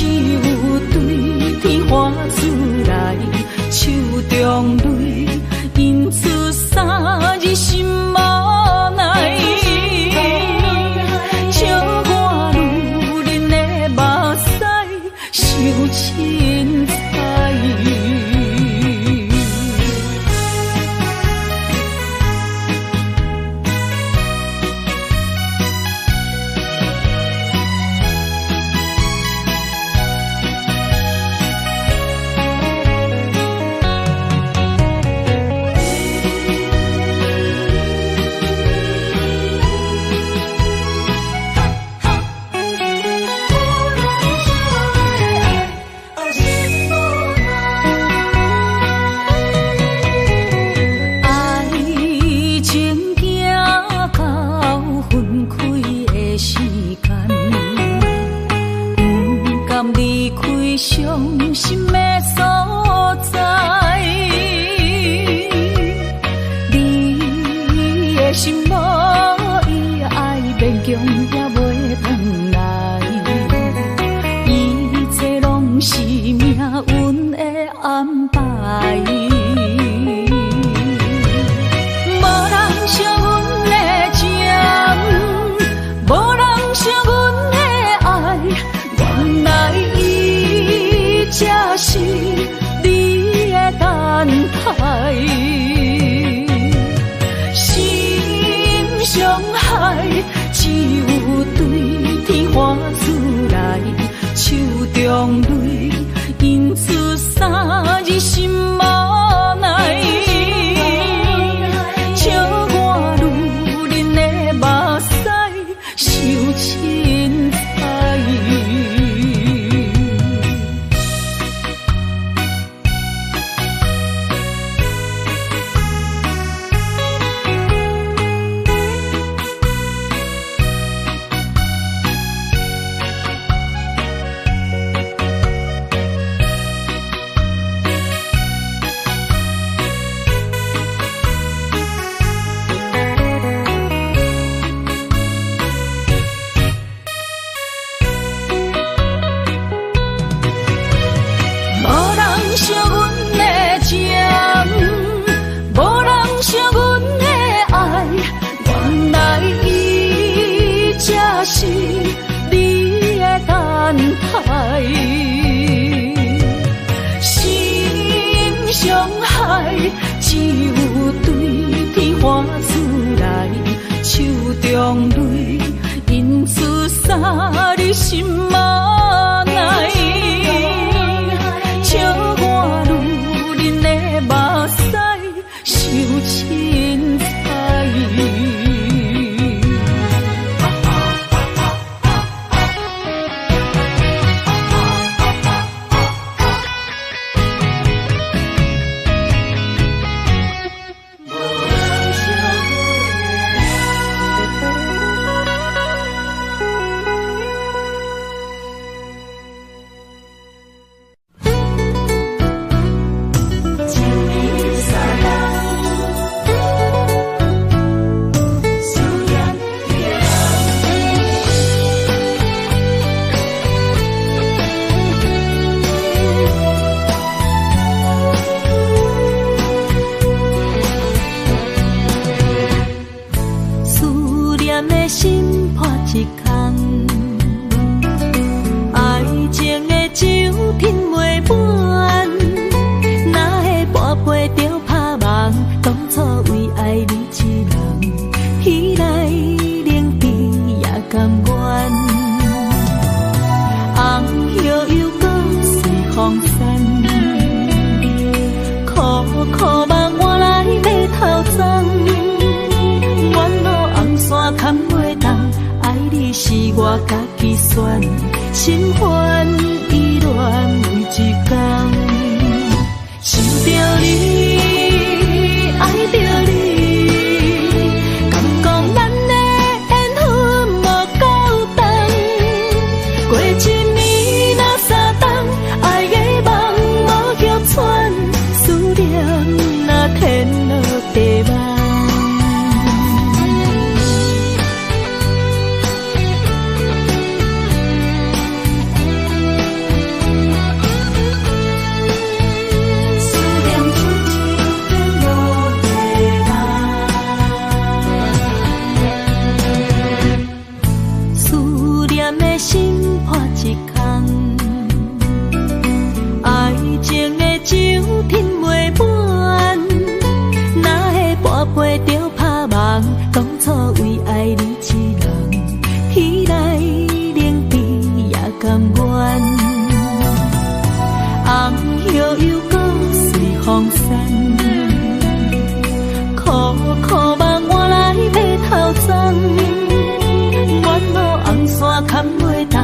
只有对天花出来，手中泪印出三字心无奈，笑我女人的目屎受凊彩。伤心的所在，你的心无伊爱勉强也袂返来，一切拢是命运的安排。无人惜阮的情，无人惜阮的爱，原来才是你的等待，心伤害只有对天花出来，手中泪印出三字心无奈，笑我女人的目屎受凊彩。是你的等待，心伤害只有对天花出来，手中泪印出三字心无奈，笑我女人的目屎受凊彩。我家己选，心烦意乱每一天，想着你，爱着你，敢讲咱的缘分无够长，过一年若三冬，爱的梦无休喘，思念若天落地网。当初为爱你一人，天来冷滴也甘愿。红叶又搁随风散，苦苦梦换来白头鬃。远路红线牵袂动，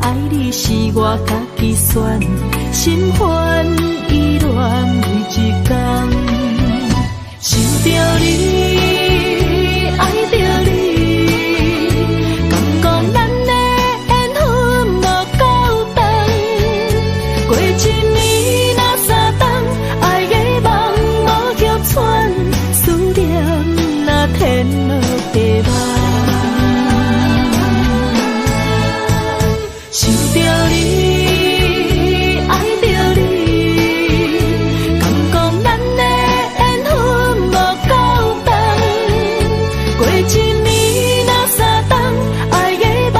爱你是我家己选，心烦意乱每一天。想着你，爱着你，敢讲咱的缘分无够长，过一年若三冬，爱的梦无叶喘，思念若天落地网。想着你，爱着你，敢讲咱的缘分无够长，过一年若三冬，爱的梦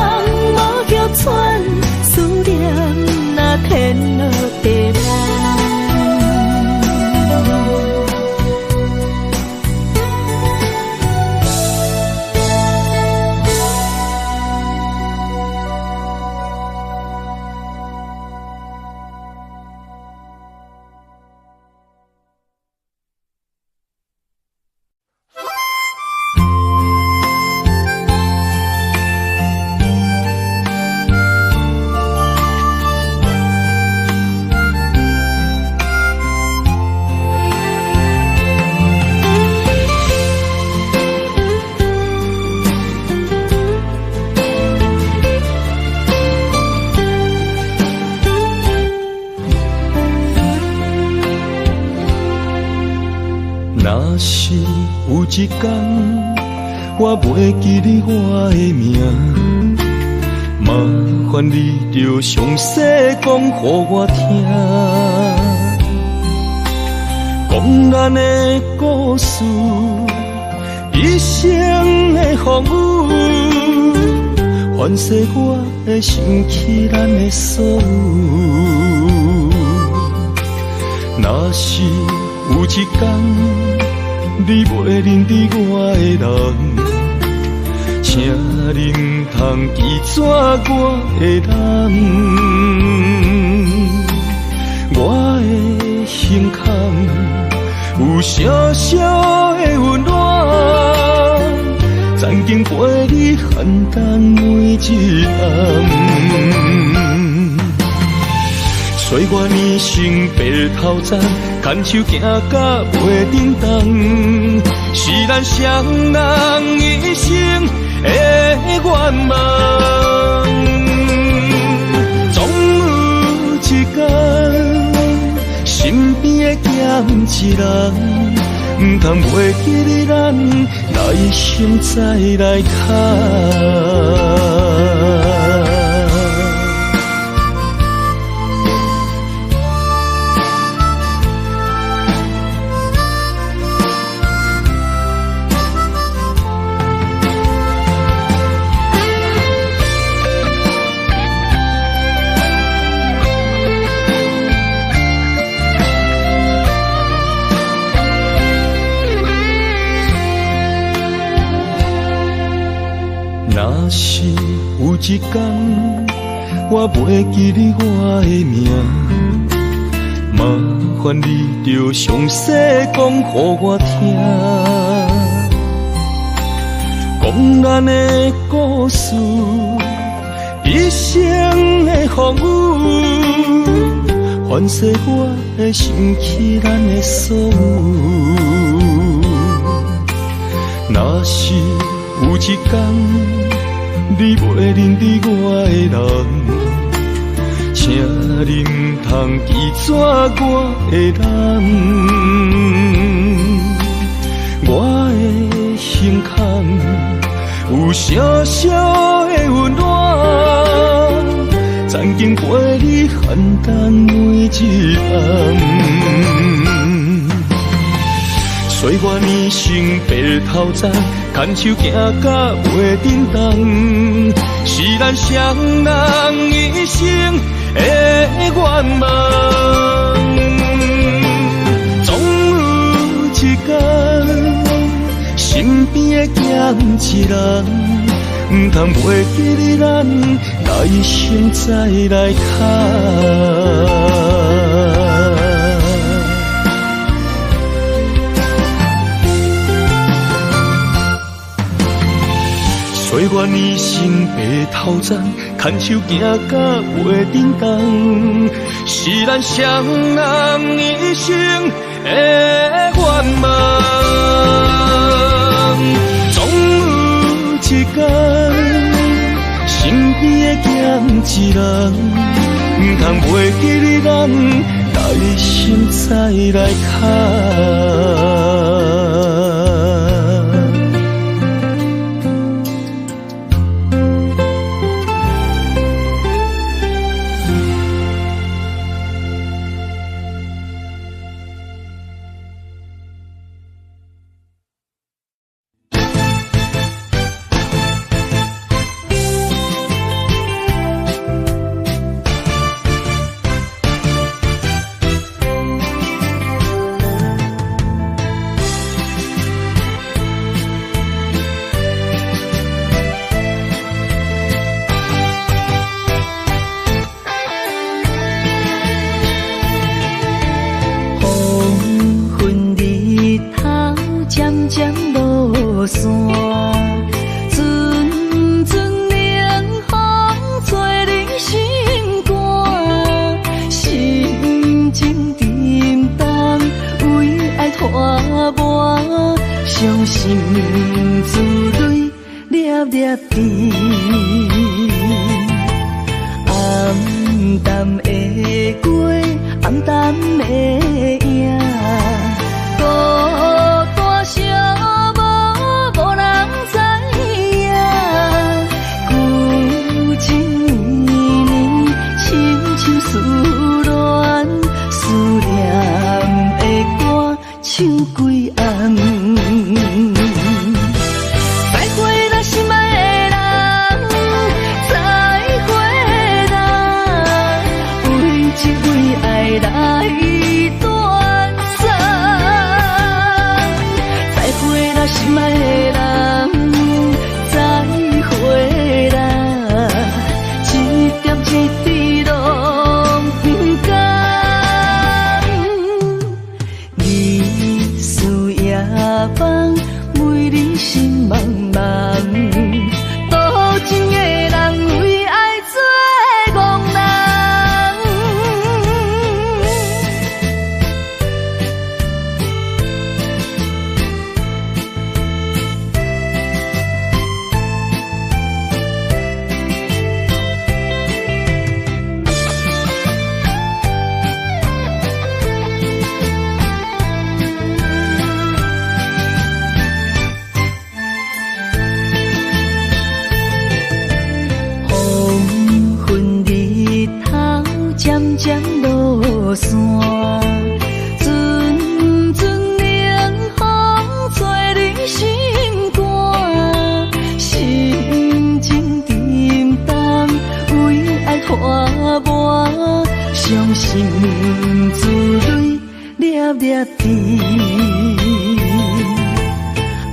无叶喘，思念若天落地网。若是有一天我袂记你我的名，麻烦你着详细讲予我听，讲咱的故事，一生的风雨，反噬我的想起咱的所有。若是有一天你袂认得我的人，请您通记住我的人，我的心坎有小小的温暖，曾经陪你寒冬每一暗。岁月年成白头鬃，牵手行到袂振动，是咱双人一生的愿望。总有一天，身边的欠一人，唔通袂记你咱来生再来看。若是有一天我袂记你我的名，麻烦你着详细讲予我听，讲咱的故事，一生的风雨，反噬我的想起咱的所有。若是有一天你袂认得我的人，请您通记住我的人，我的心坎有小小的温暖，曾经陪你寒冬每一暗。岁月年成白头鬃，牵手行到袂振动，是咱双人一生的愿望。总有一天，身边的咸一人，唔通袂记你咱来生再来谈。岁月年生白头鬃，牵手行到袂振动，是咱双人一生的愿望。总有一天，身边的咸一人，唔通袂记你咱来生再来谈。伤心滋泪粒粒滴，暗淡的过，暗淡的影，孤单寂寞，无人知影。旧情年年，亲像思恋，思念的歌唱几暗。心爱的人，再会啦！一点一滴拢不甘。日思夜梦，每日心茫茫。多情的人为爱做憨人。渐渐落山，阵阵冷风吹你心肝，心情沉重，为爱拖磨，伤心滋泪粒粒滴，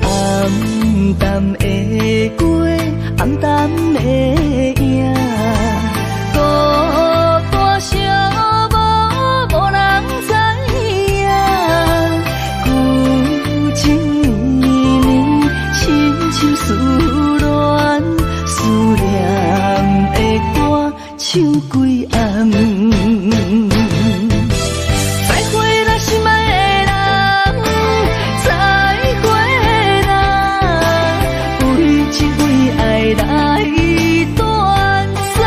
暗淡的过，暗淡的影。思恋，思念的歌唱几暗。再会啦，心爱的人，再会啦，为情为爱来断肠。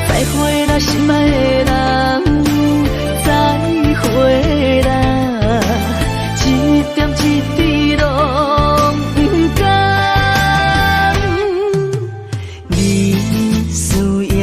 再会啦，心爱的人，再会啦，一点一滴拢。夜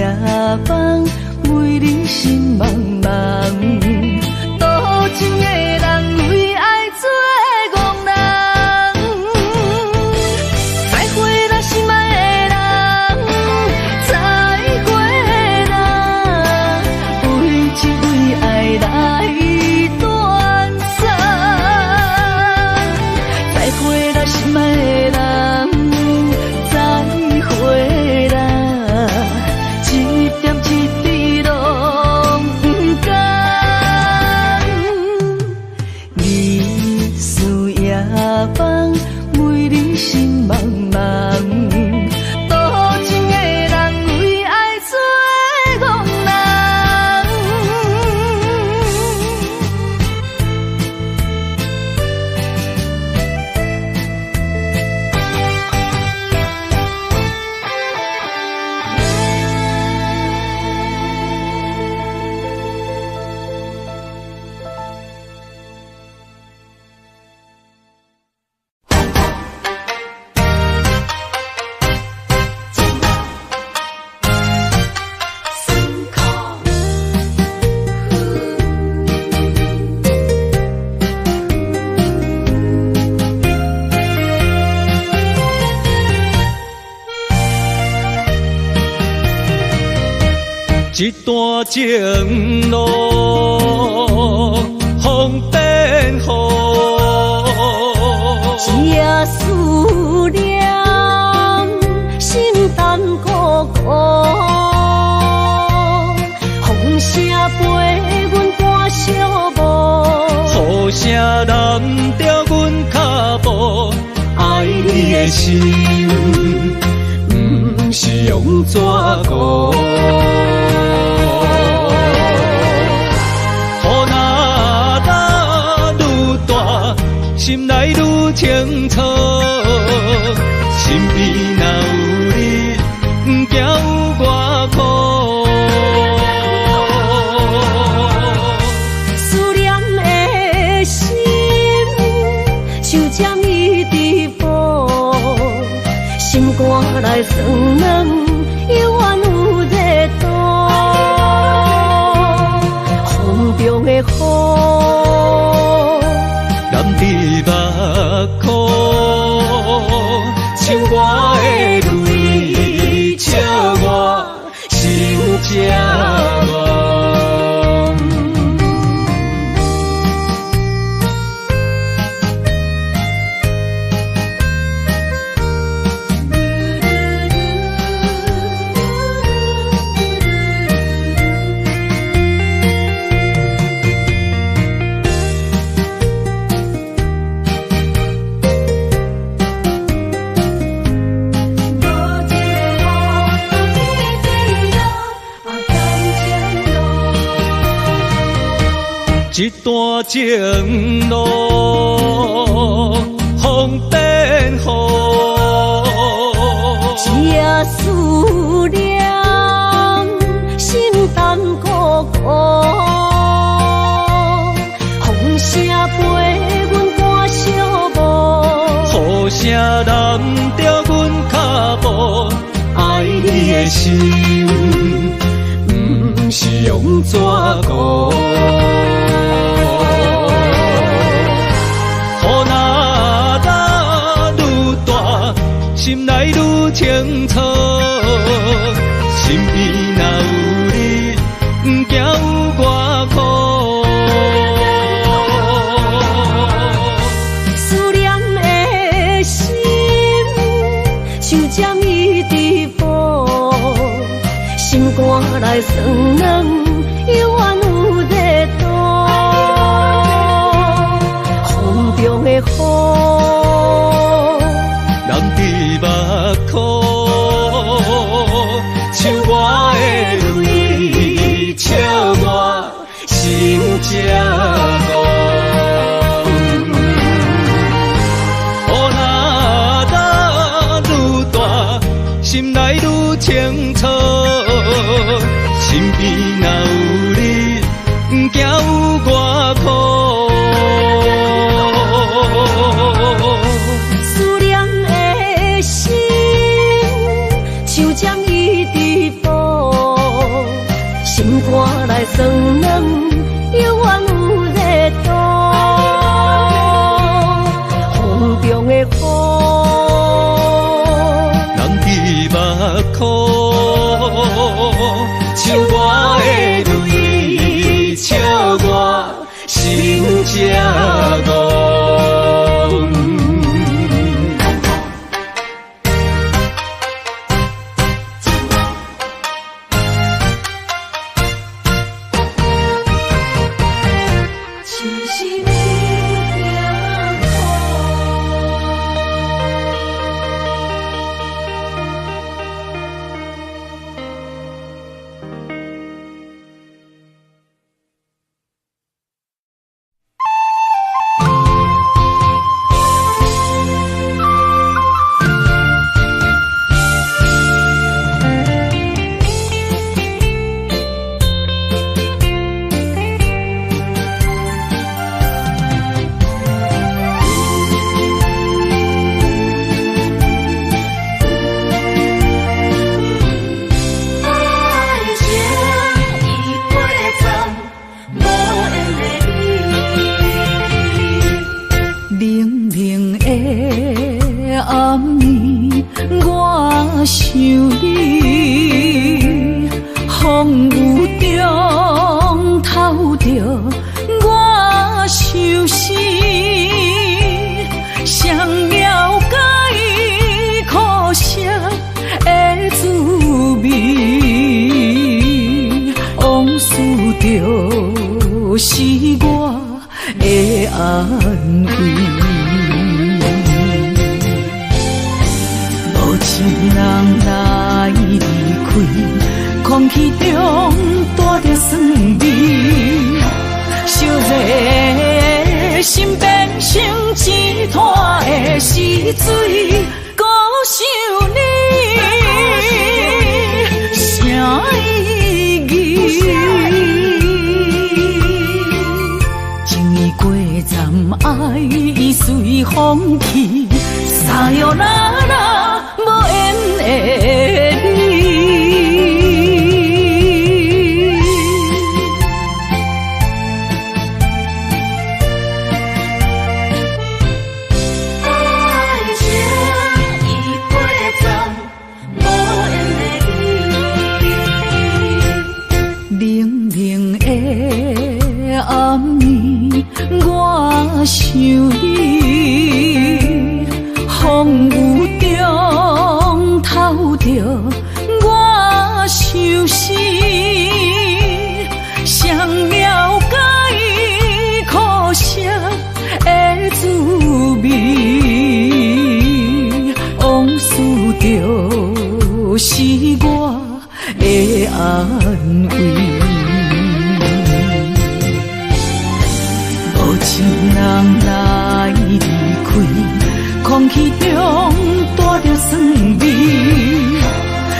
一段情路风变雨，这思念心淡苦苦，风声陪阮赶小步，雨声淋着阮脚步，爱你的心不是用纸糊。心内愈清楚，心边若有你，不惊有外苦。思念的心，像针伊直补，心肝内酸软，犹原有热度。风中的雨。你目眶，像我的泪，笑我心这乱。一段情路风变雨，这思念心淡苦苦，风声陪阮赶小步，雨声淋着阮脚步，爱你的心不是用纸糊。心内愈清楚，心边若有你，不惊有外苦。思念的心，像针伊直补，心肝内酸软，犹原有热度。风中的雨。目眶，像我的泪，笑我心这乱。雨若打愈大，心内愈清楚，心边若有你，不惊有外苦。针伊直补，心肝内酸软，犹原有热度。风中的雨，人伫目眶，像我的泪，笑我心这乱。想你，风雨中透着我相思，谁了解苦涩的滋味？往事就是我的安慰。无情人来离开，空气中带着酸味，烧热心变成一滩的死水，孤想你，啥意义？情意过站，爱已随风去，沙哟啦啦，无缘的你。暗暝，我想你，风雨中透着我相思，谁了解苦涩的滋味？往事就是我的安慰。情人来离开，空气中带着酸味，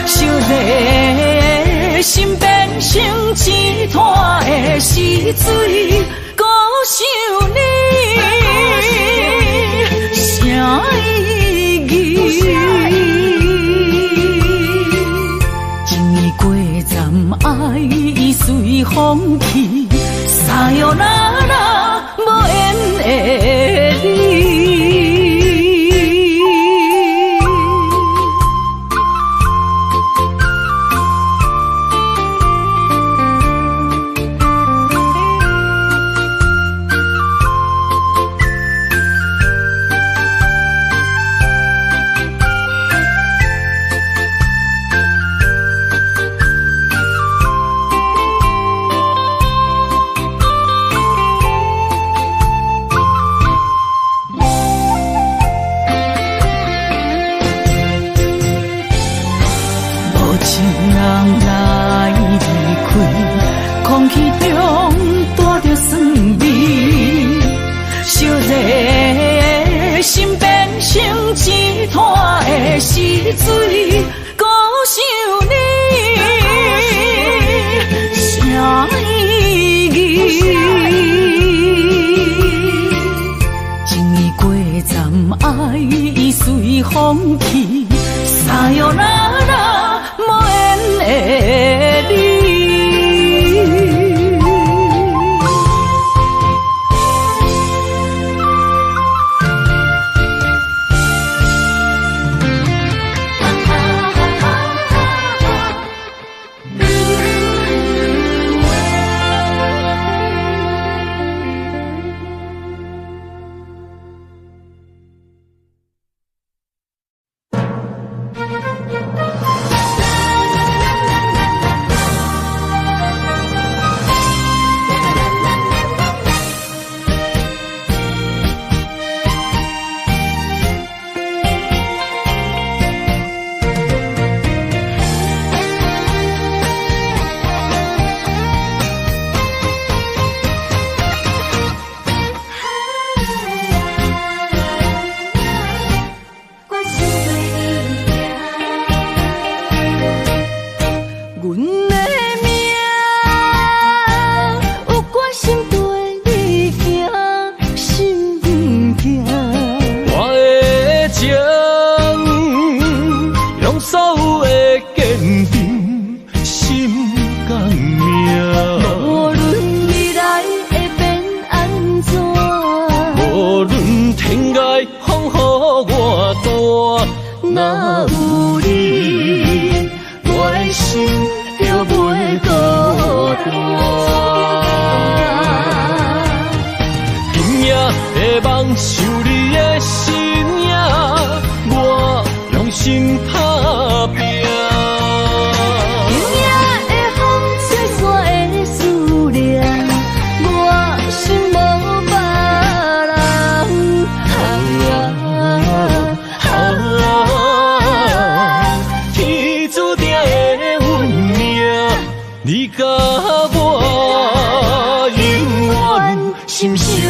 烧热心变成一滩的死水，孤想你，啥意义？情意过站，爱已随风去，沙哟啦啦，无缘的你。空气中带着酸味，烧热心变成一滩的死水，孤想你，啥意义？情意过站，爱已随风去，沙哟啦啦，无缘的你。若有你，我的心就袂孤今夜的梦想你的身影，我用心打拼。今夜的风吹散的思念，我心无别人。天注定的运命，你甲我永远心相偎。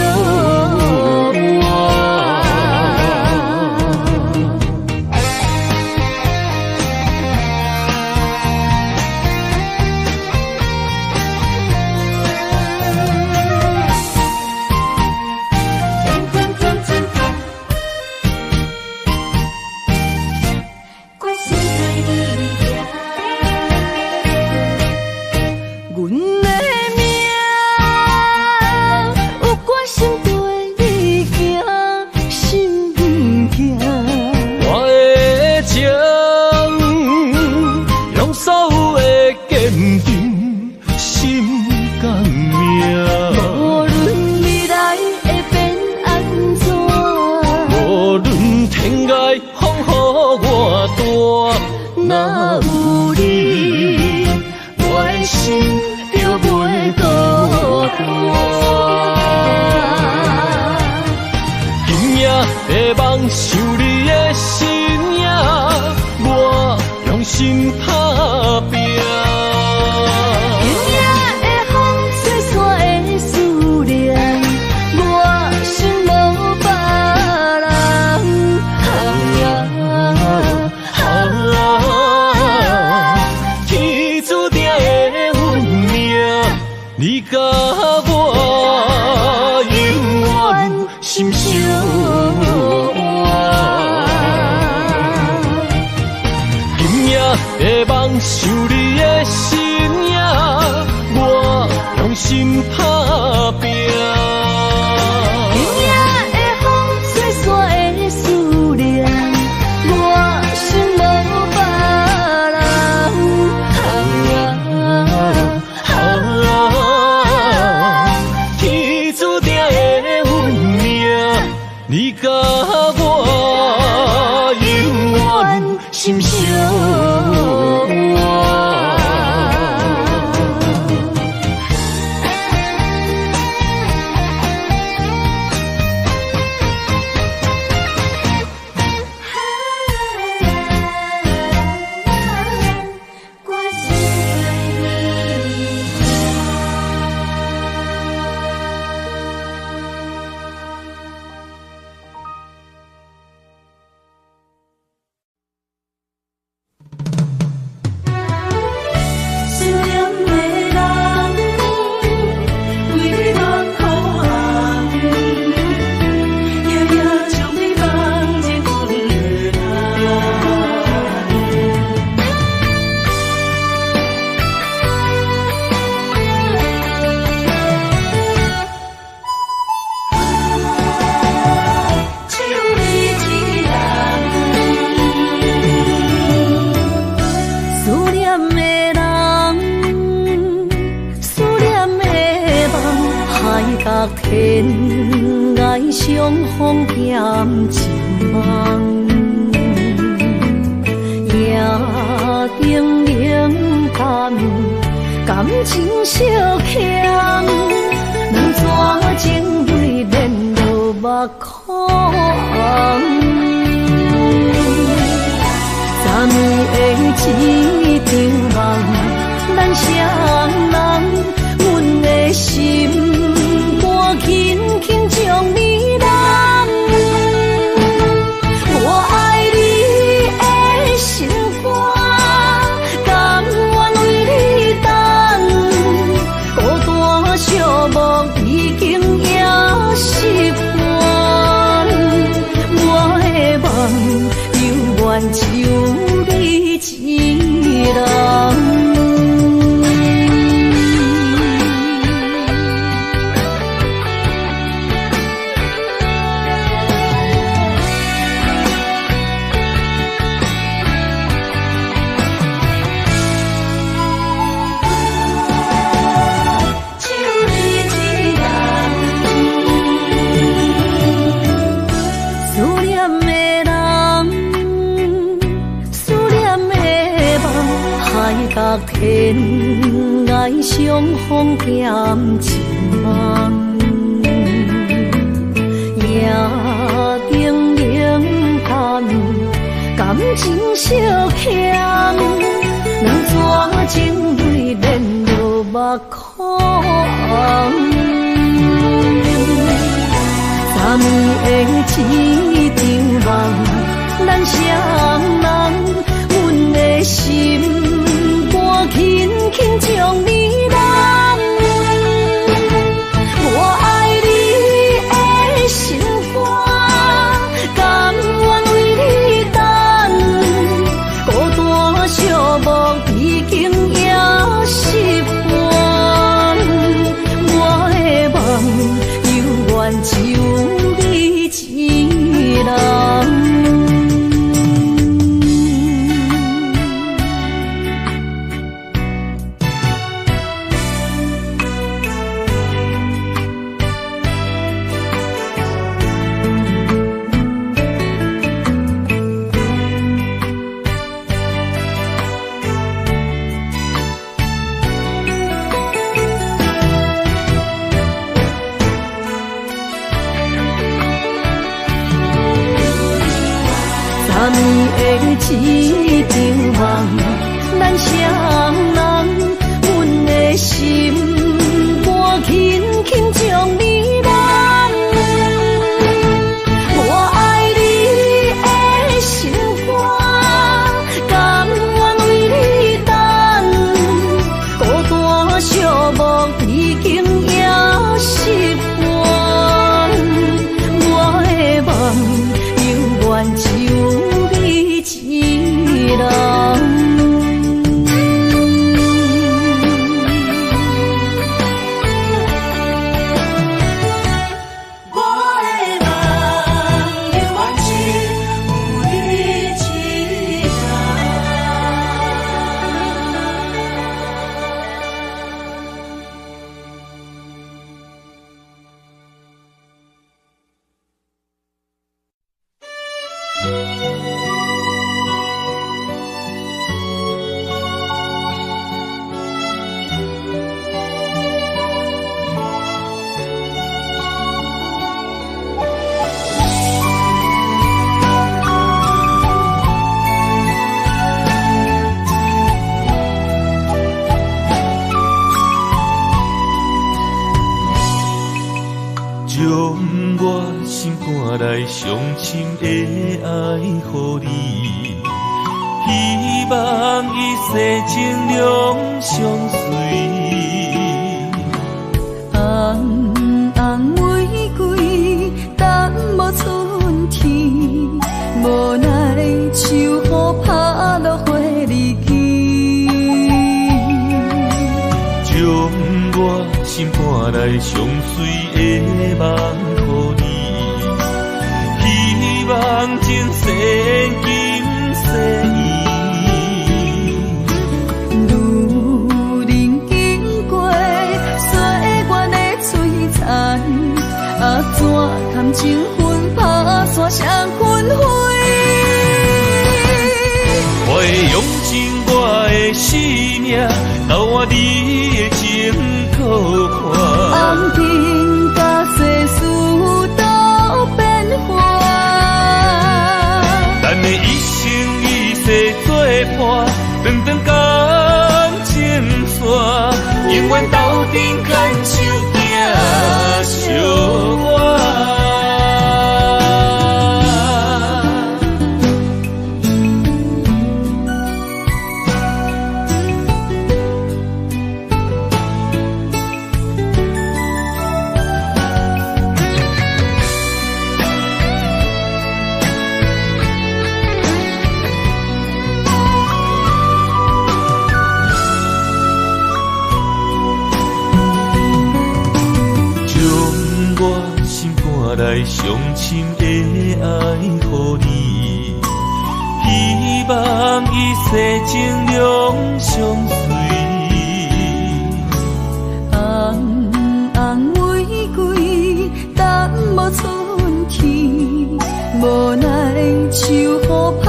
若有你，我的心就袂孤单。今夜的梦想你的身影，我用心打拼。今夜的风吹散的思念，我心无别人。你甲我永远心相偎。今夜的梦想你的身影，我用心打拼。今夜的风吹散的思念，我心无别人。你甲我永远心相偎。天涯相逢欠一梦，夜定冷淡，感情小强，两逝情泪连落目眶。昨暝的一场梦，咱双人，阮的心。轻轻将你揽，我爱你的心肝，甘愿为你等。孤单寂寞已经也习惯，我的梦永远只有你一人。天爱相逢欠情梦，夜定冷淡，感情烧香，人怎情泪连落目眶？昨暝的一场梦，咱双人，阮的心肝轻轻将你揽。我爱你的心肝，甘愿为你等。孤单寂寞已经也习惯，我的梦犹原只有你一人。昨暝的一场梦，咱双人，阮的心肝轻轻将你揽。我爱你的心肝，甘愿为你等。孤单寂寞已经也习惯，我的梦犹原只有一人。来上深的爱予你，希望一世情两相随。红红玫瑰等无春天，无奈秋雨拍落花离去，将我心肝内上水的梦予你。希望前世今世意，路人经过岁月的璀璨，怎堪情分打散双魂飞？我会用尽我的生命，留我你的情可看。红天甲世事都变化。咱的一生一世作伴，长长感情线，永远斗阵牵手行相伴。来上深的爱予你，希望一世情两相随。红红玫瑰等无春天，无奈秋雨拍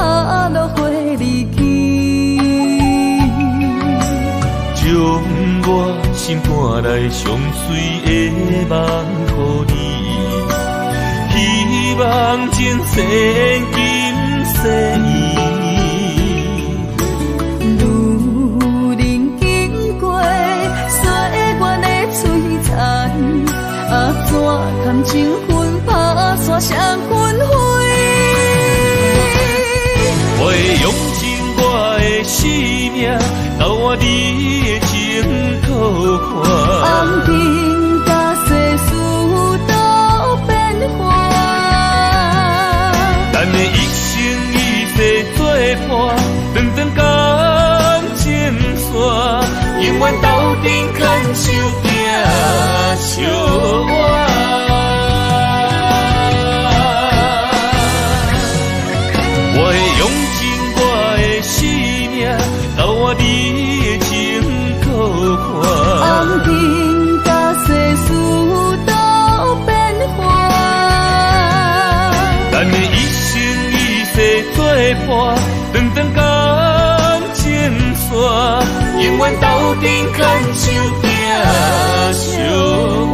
落花离去，心赶来上水的梦予你，希望前世今世路人经过岁月的璀璨，怎堪情分打散双魂飞？我会用尽我的生命，交换你的情可看。红尘甲世事都变化，咱的一生一世作伴，长长感情线，永远斗阵牵手行相伴。我会用尽我的生命，交换你的情可看。红尘甲世事都变化，咱的一生一世作伴，长长感情线，永远斗阵牵手行相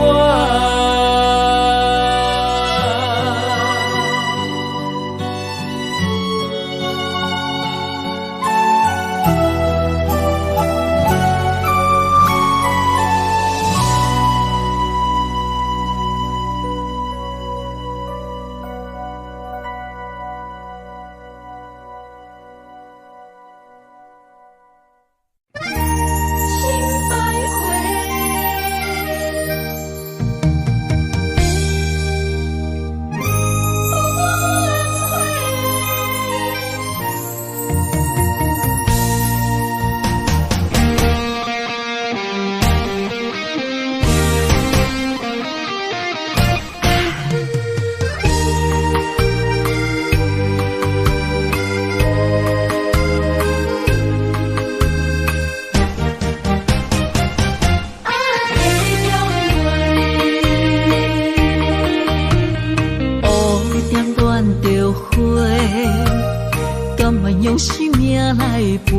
用生命来陪，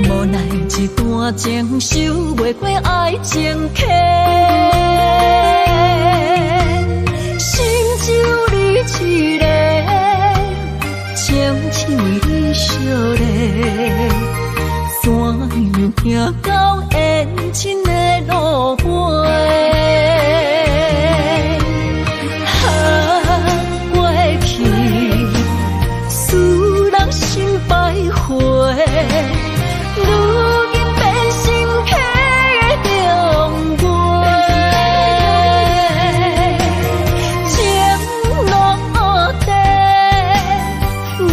无奈一段情守袂过爱情客，心只有你一个，情只为你惜咧，怎样行到缘尽的路尾？回，如今变心客的中陪，情落地，泪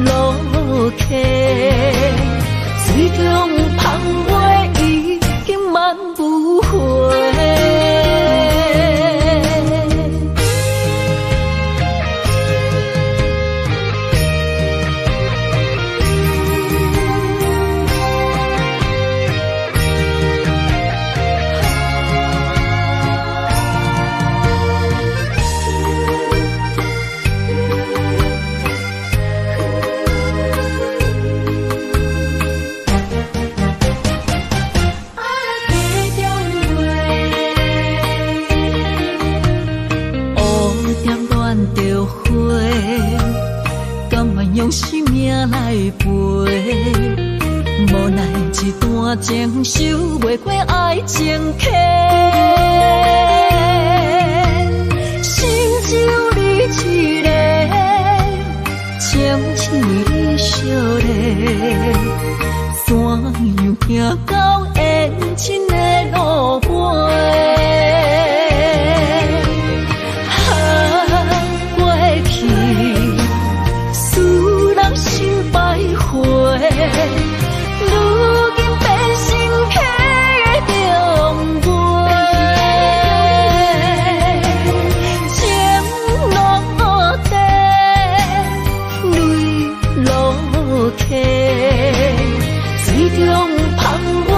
落溪，水中芳袂已经万不回。用生命来陪，无奈一段情守袂过爱情客，心只有你一个，情只为你惜咧，怎样行到缘尽的路尾？如今变心客的中陪，情落地，泪落溪，水中芳袂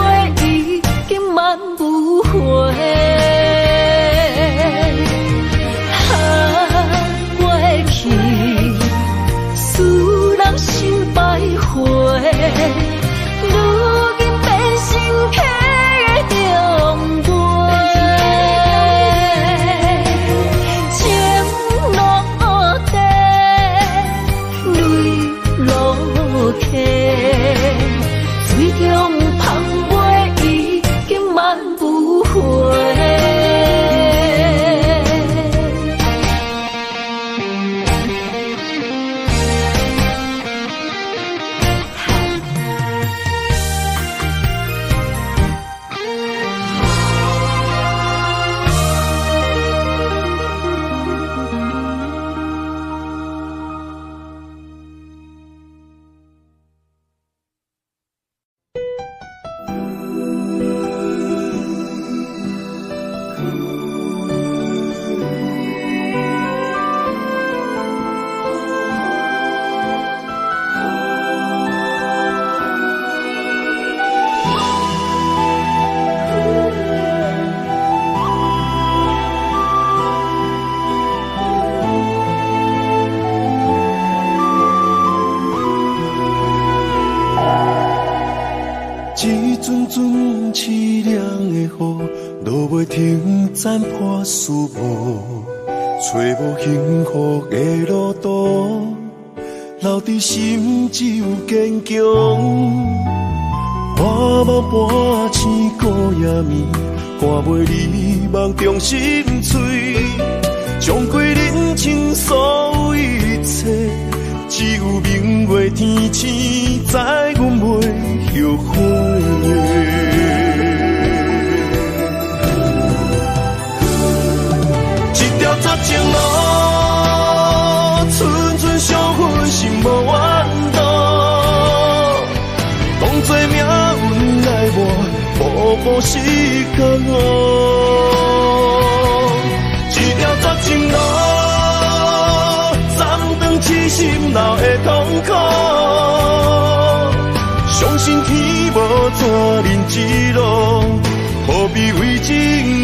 斩破思无，找无幸福的路途，留伫心只有坚强。半梦半醒孤夜眠，赶袂你梦中心碎，将归人生所有一切，只有明月天星知阮袂后悔。一条绝情路，寸寸伤痕心无怨妒，当作命运来磨，步步是甘我。一条绝情路，斩断痴心闹的痛苦，相信天无怎人之路，何必为情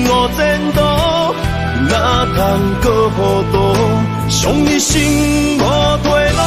误前途？哪通搁糊涂，伤一生无退路。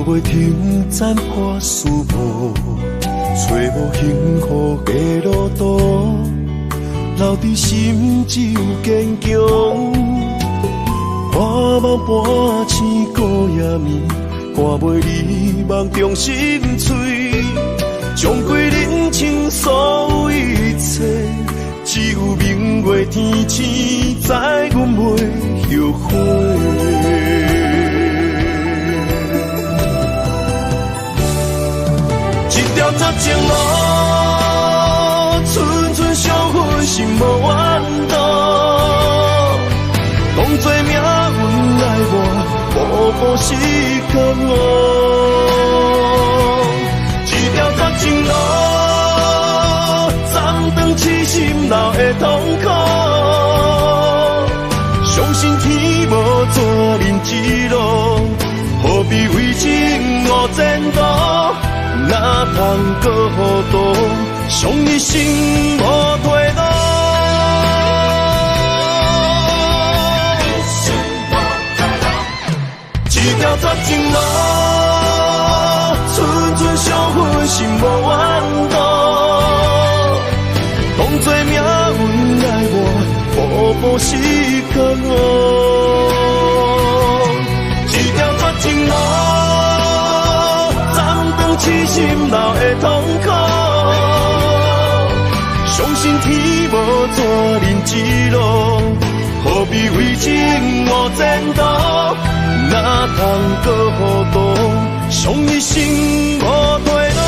袂停斩破思无，找无幸福的路途，留伫心只有坚强。半梦半醒孤夜眠，赶袂你梦中心碎，将归人生所有一切，只有明月天星知阮袂后悔。绝情路，寸寸伤痕心无怨妒，当作命运来磨，步步是甘我。一条绝情路，斩断痴心闹的痛苦，相信天无怎人之路，何必为情误前途？哪通搁糊涂，伤一生无退路。一条绝情路，寸寸伤痕心无怨妒，当作命运来磨，步步是甘我。一条绝情路，痴心闹的痛苦，相信天无怎人之路，何必为情误前途？哪通搁糊涂，伤一生无退路。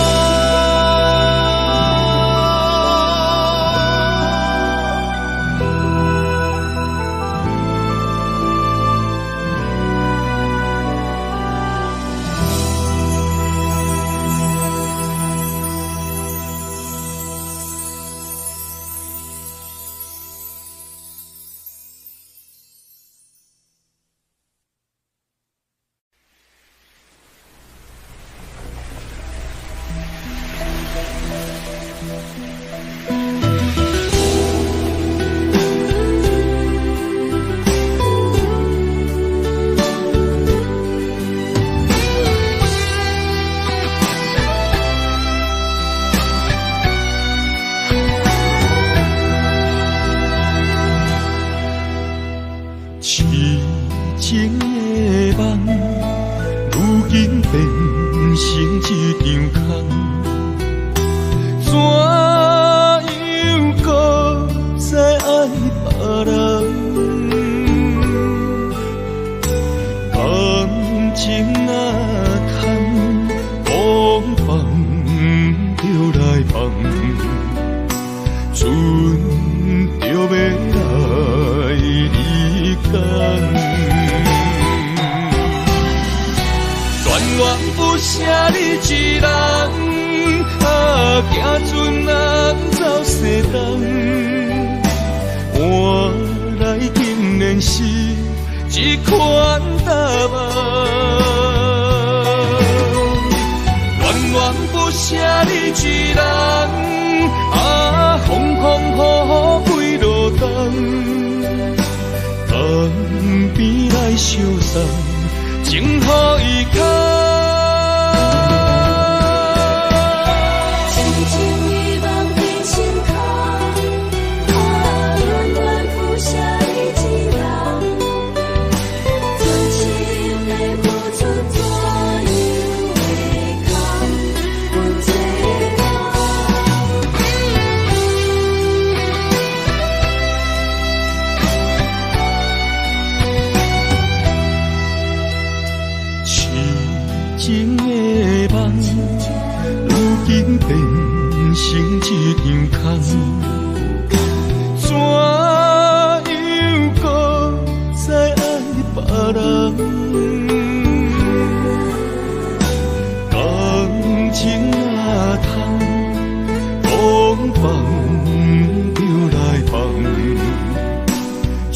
不舍你一人，啊，行船人走西东，换来竟然是一款答案。恋恋不舍你一人，啊，风风雨雨几路冬，岸边来相送，情予伊牵。变成一场空，怎样搁再爱别人？感情若通，风放就来放，船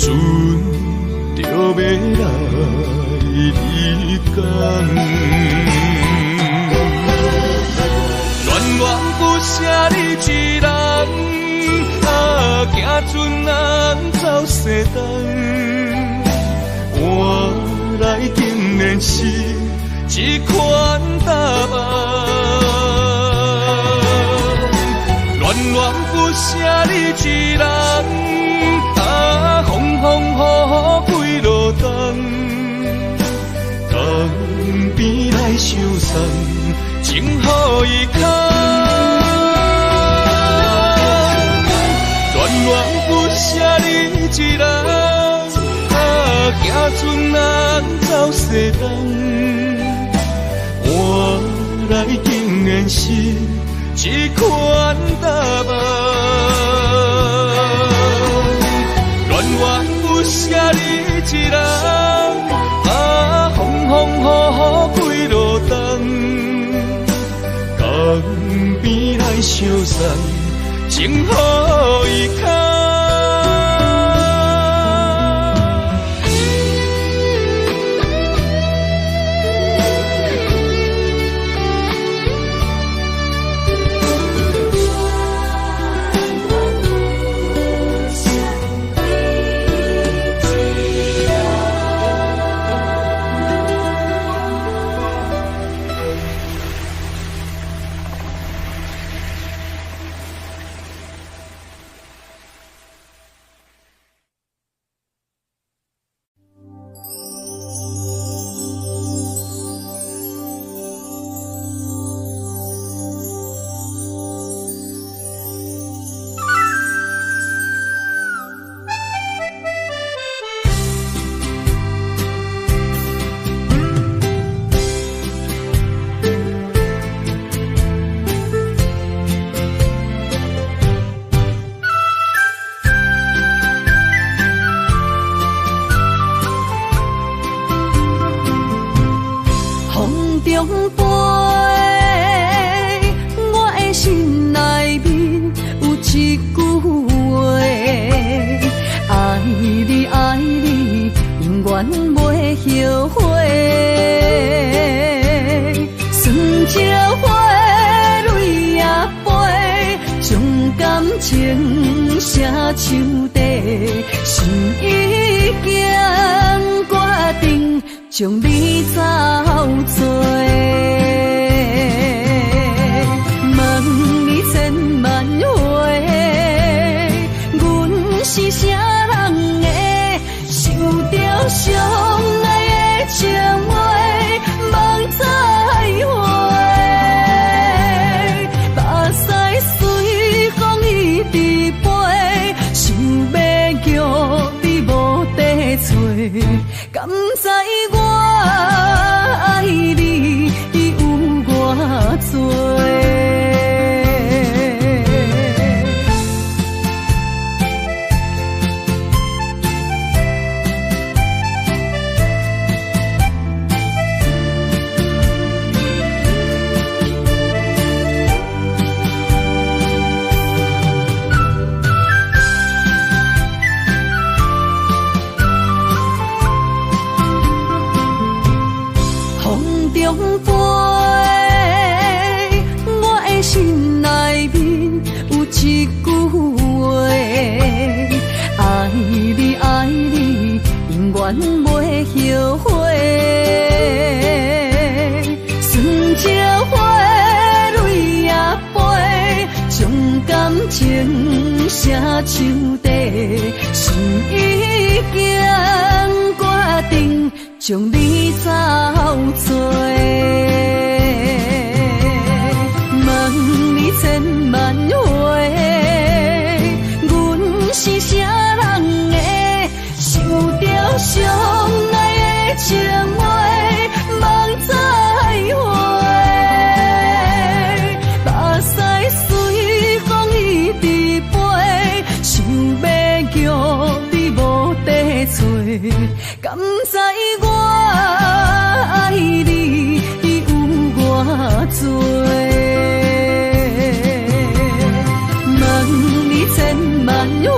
就要来离港。恋不舍你一人，啊，行船人走西东，换来竟然是一款答案。恋不舍你一人，啊，风风雨雨几路冬，江边来相送，情予伊牵。恋不舍你一人，啊，行船人走西东，换来竟然是一款答案。恋不舍你一人，啊，风风雨雨几路冬，江边来相送，情予伊牵。将你走做，问你千万回，阮是啥人的，受着伤爱的情话，望再会，目屎随风一直飞，想要叫你无地找，敢知我爱你有偌多？一句话，爱你爱你，永远袂后悔。酸椒花泪也飞，将感情写手底，心已经决定将你走找。问你千万回，阮是啥人的，想着相爱的情话，梦再会。目屎随风一直飞，想要叫你无地找，敢知我爱你有偌多？问你千万回，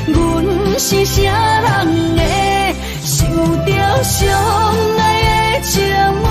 阮是啥人的，想着相爱的情话。